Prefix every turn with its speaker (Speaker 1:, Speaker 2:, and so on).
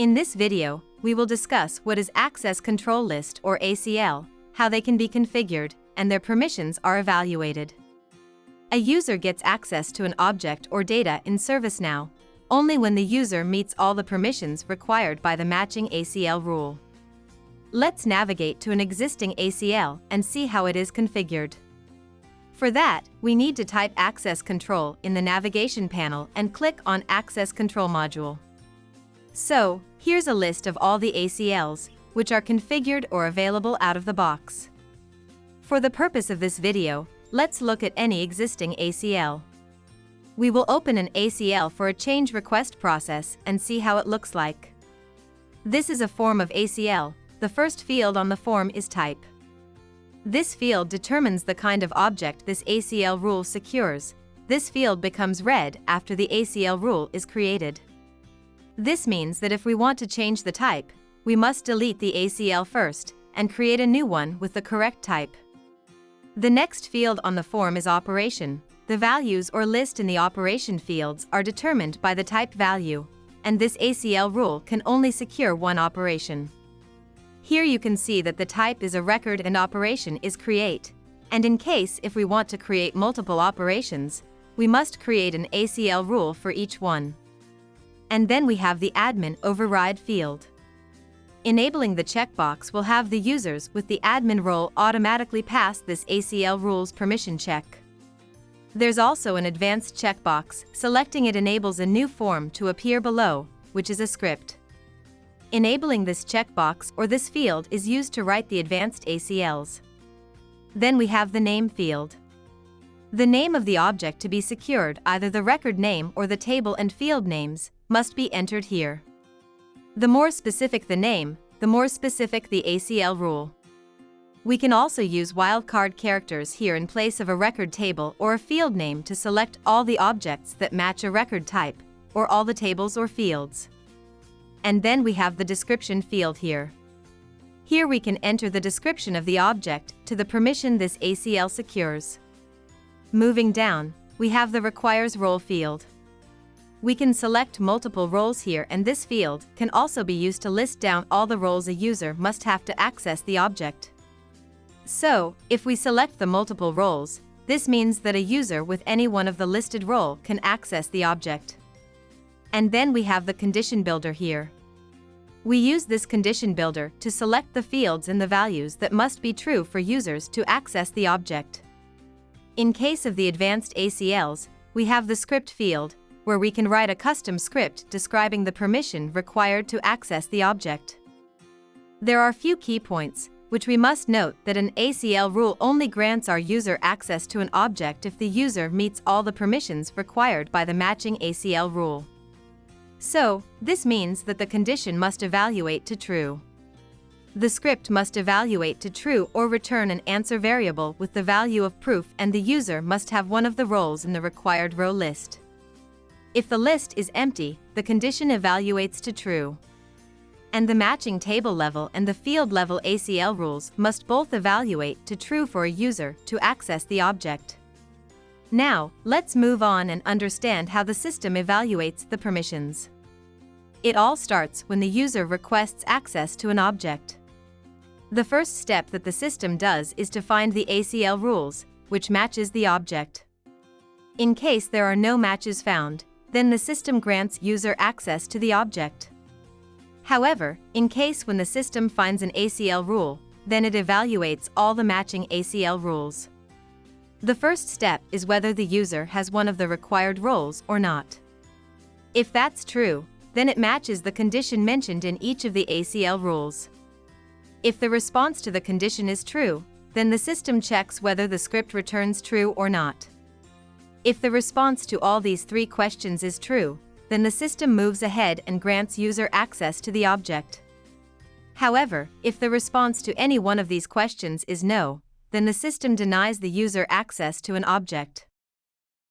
Speaker 1: In this video, we will discuss what is Access Control List or ACL, how they can be configured, and their permissions are evaluated. A user gets access to an object or data in ServiceNow only when the user meets all the permissions required by the matching ACL rule. Let's navigate to an existing ACL and see how it is configured. For that, we need to type Access Control in the navigation panel and click on Access Control module. So, here's a list of all the ACLs, which are configured or available out of the box. For the purpose of this video, let's look at any existing ACL. We will open an ACL for a change request process and see how it looks like. This is a form of ACL. The first field on the form is type. This field determines the kind of object this ACL rule secures. This field becomes red after the ACL rule is created. This means that if we want to change the type, we must delete the ACL first and create a new one with the correct type. The next field on the form is operation. The values or list in the operation fields are determined by the type value, and this ACL rule can only secure one operation. Here you can see that the type is a record and operation is create, and in case if we want to create multiple operations, we must create an ACL rule for each one. And then we have the admin override field. Enabling the checkbox will have the users with the admin role automatically pass this ACL rules permission check. There's also an advanced checkbox. Selecting it enables a new form to appear below, which is a script. Enabling this checkbox or this field is used to write the advanced ACLs. Then we have the name field. The name of the object to be secured, either the record name or the table and field names, must be entered here. The more specific the name, the more specific the ACL rule. We can also use wildcard characters here in place of a record table or a field name to select all the objects that match a record type, or all the tables or fields. And then we have the description field here. Here we can enter the description of the object to the permission this ACL secures. Moving down, we have the requires role field. We can select multiple roles here, and this field can also be used to list down all the roles a user must have to access the object. So, if we select the multiple roles, this means that a user with any one of the listed role can access the object. And then we have the condition builder here. We use this condition builder to select the fields and the values that must be true for users to access the object. In case of the advanced ACLs, we have the script field, where we can write a custom script describing the permission required to access the object. There are few key points, which we must note that an ACL rule only grants our user access to an object if the user meets all the permissions required by the matching ACL rule. So, this means that the condition must evaluate to true. The script must evaluate to true or return an answer variable with the value of proof, and the user must have one of the roles in the required row list. If the list is empty, the condition evaluates to true. And the matching table level and the field level ACL rules must both evaluate to true for a user to access the object. Now, let's move on and understand how the system evaluates the permissions. It all starts when the user requests access to an object. The first step that the system does is to find the ACL rules, which matches the object. In case there are no matches found, then the system grants user access to the object. However, in case when the system finds an ACL rule, then it evaluates all the matching ACL rules. The first step is whether the user has one of the required roles or not. If that's true, then it matches the condition mentioned in each of the ACL rules. If the response to the condition is true, then the system checks whether the script returns true or not. If the response to all these three questions is true, then the system moves ahead and grants user access to the object. However, if the response to any one of these questions is no, then the system denies the user access to an object.